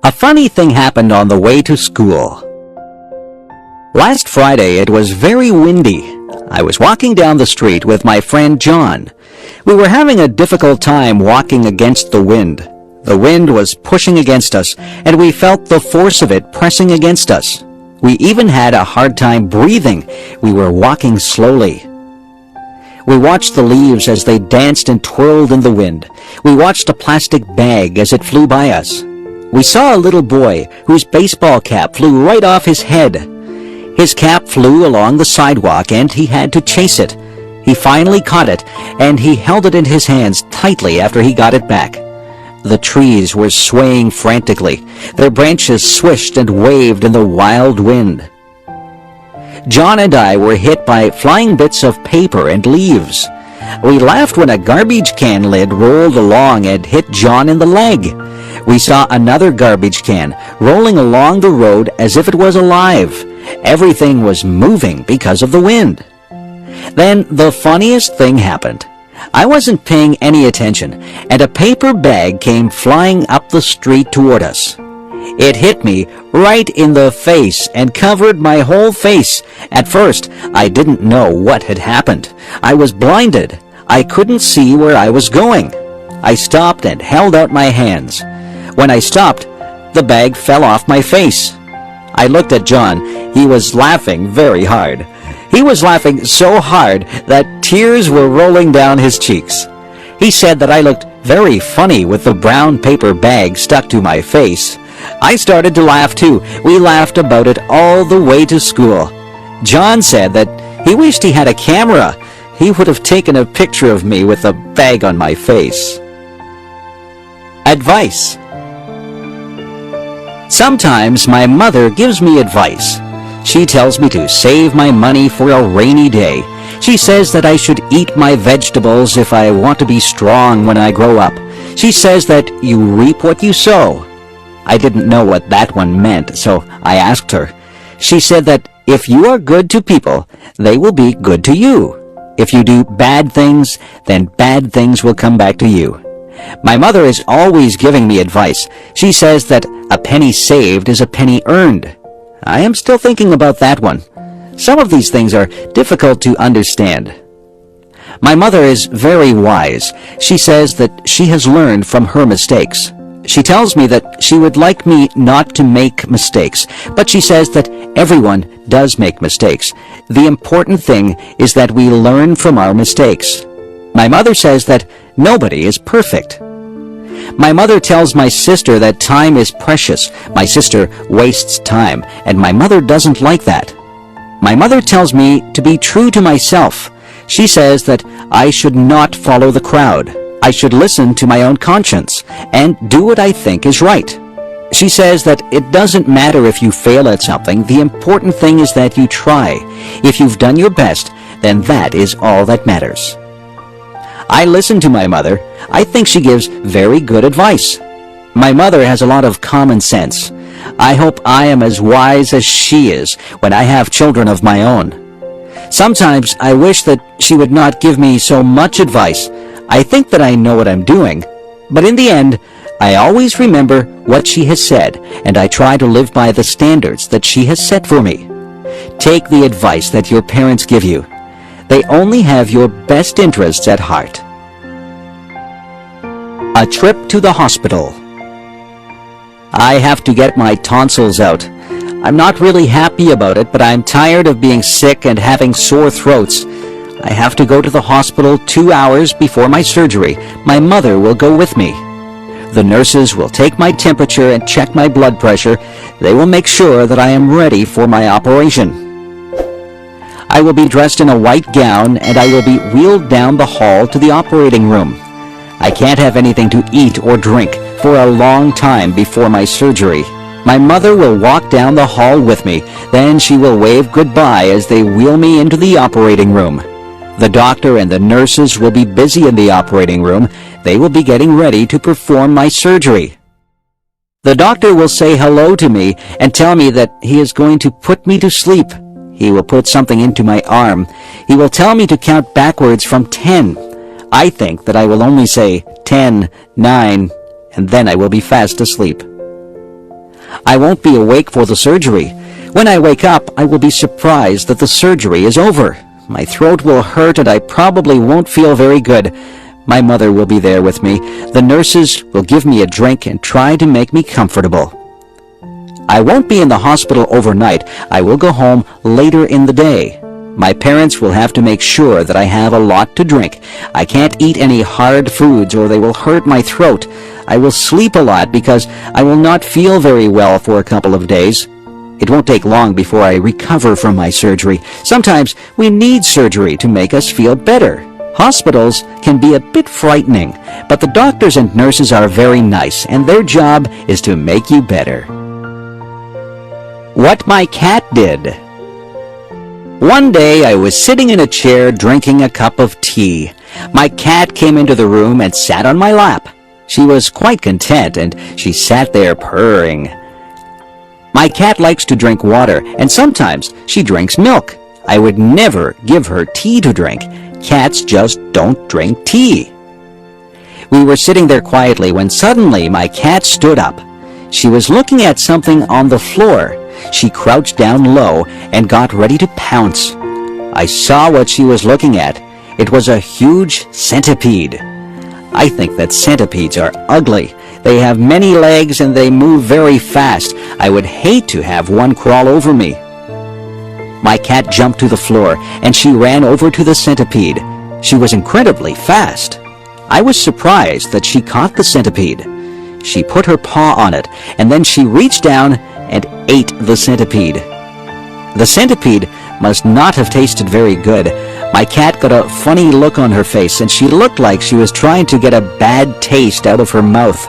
A funny thing happened on the way to school. Last Friday it was very windy. I was walking down the street with my friend John. We were having a difficult time walking against the wind. The wind was pushing against us, and we felt the force of it pressing against us. We even had a hard time breathing. We were walking slowly. We watched the leaves as they danced and twirled in the wind. We watched a plastic bag as it flew by us. We saw a little boy whose baseball cap flew right off his head. His cap flew along the sidewalk and he had to chase it. He finally caught it and he held it in his hands tightly after he got it back. The trees were swaying frantically. Their branches swished and waved in the wild wind. John and I were hit by flying bits of paper and leaves. We laughed when a garbage can lid rolled along and hit John in the leg. We saw another garbage can rolling along the road as if it was alive. Everything was moving because of the wind. Then the funniest thing happened. I wasn't paying any attention, and a paper bag came flying up the street toward us. It hit me right in the face and covered my whole face. At first, I didn't know what had happened. I was blinded. I couldn't see where I was going. I stopped and held out my hands. When I stopped, the bag fell off my face. I looked at John. He was laughing very hard. He was laughing so hard that tears were rolling down his cheeks. He said that I looked very funny with the brown paper bag stuck to my face. I started to laugh too. We laughed about it all the way to school. John said that he wished he had a camera. He would have taken a picture of me with a bag on my face. Advice. Sometimes my mother gives me advice. She tells me to save my money for a rainy day. She says that I should eat my vegetables if I want to be strong when I grow up. She says that you reap what you sow. I didn't know what that one meant, so I asked her. She said that if you are good to people, they will be good to you. If you do bad things, then bad things will come back to you. My mother is always giving me advice. She says that a penny saved is a penny earned. I am still thinking about that one. Some of these things are difficult to understand. My mother is very wise. She says that she has learned from her mistakes. She tells me that she would like me not to make mistakes, but she says that everyone does make mistakes. The important thing is that we learn from our mistakes. My mother says that nobody is perfect. My mother tells my sister that time is precious. My sister wastes time, and my mother doesn't like that. My mother tells me to be true to myself. She says that I should not follow the crowd. I should listen to my own conscience and do what I think is right. She says that it doesn't matter if you fail at something. The important thing is that you try. If you've done your best, then that is all that matters. I listen to my mother. I think she gives very good advice. My mother has a lot of common sense. I hope I am as wise as she is when I have children of my own. Sometimes I wish that she would not give me so much advice. I think that I know what I'm doing, but in the end, I always remember what she has said, and I try to live by the standards that she has set for me. Take the advice that your parents give you. They only have your best interests at heart. A trip to the hospital. I have to get my tonsils out. I'm not really happy about it, but I'm tired of being sick and having sore throats. I have to go to the hospital 2 hours before my surgery. My mother will go with me. The nurses will take my temperature and check my blood pressure. They will make sure that I am ready for my operation. I will be dressed in a white gown and I will be wheeled down the hall to the operating room. I can't have anything to eat or drink for a long time before my surgery. My mother will walk down the hall with me. Then she will wave goodbye as they wheel me into the operating room. The doctor and the nurses will be busy in the operating room. They will be getting ready to perform my surgery. The doctor will say hello to me and tell me that he is going to put me to sleep. He will put something into my arm. He will tell me to count backwards from 10. I think that I will only say 10, 9, and then I will be fast asleep. I won't be awake for the surgery. When I wake up, I will be surprised that the surgery is over. My throat will hurt and I probably won't feel very good. My mother will be there with me. The nurses will give me a drink and try to make me comfortable. I won't be in the hospital overnight. I will go home later in the day. My parents will have to make sure that I have a lot to drink. I can't eat any hard foods or they will hurt my throat. I will sleep a lot because I will not feel very well for a couple of days. It won't take long before I recover from my surgery. Sometimes we need surgery to make us feel better. Hospitals can be a bit frightening, but the doctors and nurses are very nice, and their job is to make you better. What my cat did. One day I was sitting in a chair drinking a cup of tea. My cat came into the room and sat on my lap. She was quite content, and she sat there purring. My cat likes to drink water, and sometimes she drinks milk. I would never give her tea to drink. Cats just don't drink tea. We were sitting there quietly when suddenly my cat stood up. She was looking at something on the floor. She crouched down low and got ready to pounce. I saw what she was looking at. It was a huge centipede. I think that centipedes are ugly. They have many legs and they move very fast. I would hate to have one crawl over me. My cat jumped to the floor and she ran over to the centipede. She was incredibly fast. I was surprised that she caught the centipede. She put her paw on it and then she reached down and ate the centipede. The centipede must not have tasted very good. My cat got a funny look on her face and she looked like she was trying to get a bad taste out of her mouth.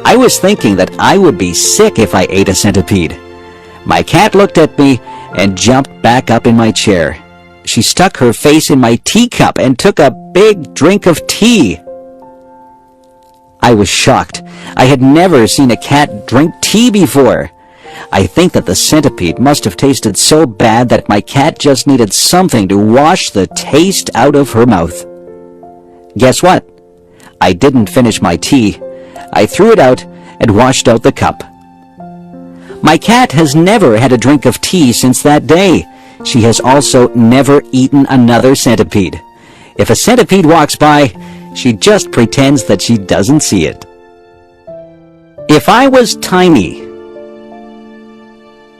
I was thinking that I would be sick if I ate a centipede. My cat looked at me and jumped back up in my chair. She stuck her face in my teacup and took a big drink of tea. I was shocked. I had never seen a cat drink tea before. I think that the centipede must have tasted so bad that my cat just needed something to wash the taste out of her mouth. Guess what? I didn't finish my tea. I threw it out and washed out the cup. My cat has never had a drink of tea since that day. She has also never eaten another centipede. If a centipede walks by, she just pretends that she doesn't see it. If I was tiny.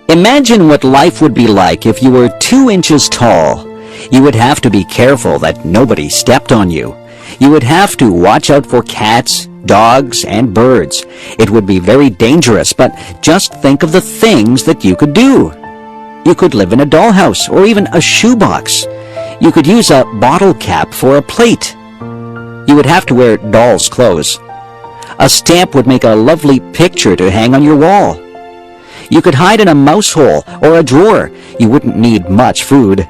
Imagine what life would be like if you were 2 inches tall. You would have to be careful that nobody stepped on you. You would have to watch out for cats, dogs, and birds. It would be very dangerous, but just think of the things that you could do. You could live in a dollhouse or even a shoebox. You could use a bottle cap for a plate. You would have to wear doll's clothes. A stamp would make a lovely picture to hang on your wall. You could hide in a mouse hole or a drawer. You wouldn't need much food.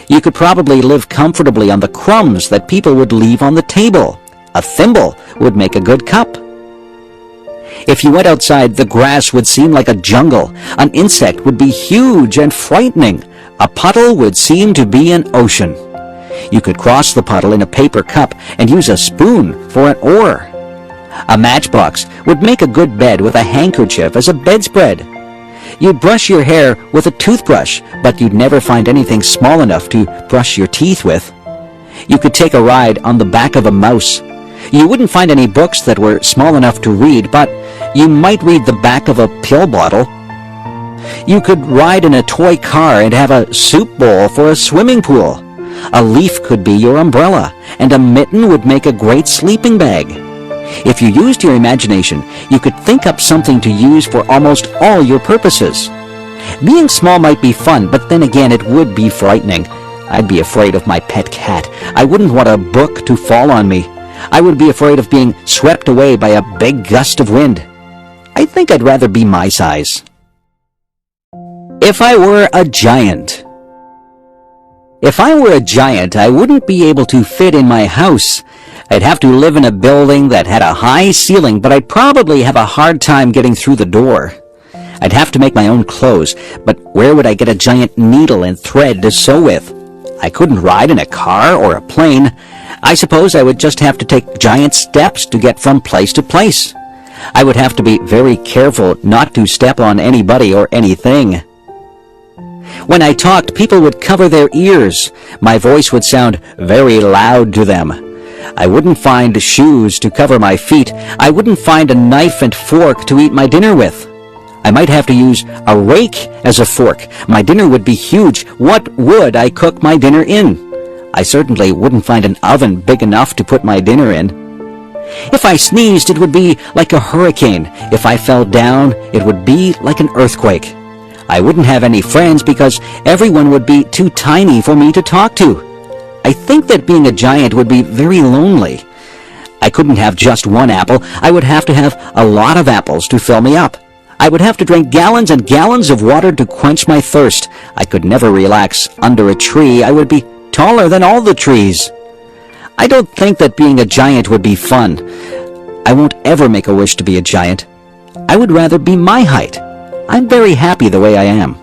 You could probably live comfortably on the crumbs that people would leave on the table. A thimble would make a good cup. If you went outside, the grass would seem like a jungle. An insect would be huge and frightening. A puddle would seem to be an ocean. You could cross the puddle in a paper cup and use a spoon for an oar. A matchbox would make a good bed with a handkerchief as a bedspread. You'd brush your hair with a toothbrush, but you'd never find anything small enough to brush your teeth with. You could take a ride on the back of a mouse. You wouldn't find any books that were small enough to read, but you might read the back of a pill bottle. You could ride in a toy car and have a soup bowl for a swimming pool. A leaf could be your umbrella, and a mitten would make a great sleeping bag. If you used your imagination, you could think up something to use for almost all your purposes. Being small might be fun, but then again it would be frightening. I'd be afraid of my pet cat. I wouldn't want a book to fall on me. I would be afraid of being swept away by a big gust of wind. I think I'd rather be my size. If I were a giant. If I were a giant, I wouldn't be able to fit in my house. I'd have to live in a building that had a high ceiling, but I'd probably have a hard time getting through the door. I'd have to make my own clothes, but where would I get a giant needle and thread to sew with? I couldn't ride in a car or a plane. I suppose I would just have to take giant steps to get from place to place. I would have to be very careful not to step on anybody or anything. When I talked, people would cover their ears. My voice would sound very loud to them. I wouldn't find shoes to cover my feet. I wouldn't find a knife and fork to eat my dinner with. I might have to use a rake as a fork. My dinner would be huge. What would I cook my dinner in? I certainly wouldn't find an oven big enough to put my dinner in. If I sneezed, it would be like a hurricane. If I fell down, it would be like an earthquake. I wouldn't have any friends because everyone would be too tiny for me to talk to. I think that being a giant would be very lonely. I couldn't have just one apple. I would have to have a lot of apples to fill me up. I would have to drink gallons and gallons of water to quench my thirst. I could never relax under a tree. I would be taller than all the trees. I don't think that being a giant would be fun. I won't ever make a wish to be a giant. I would rather be my height. I'm very happy the way I am.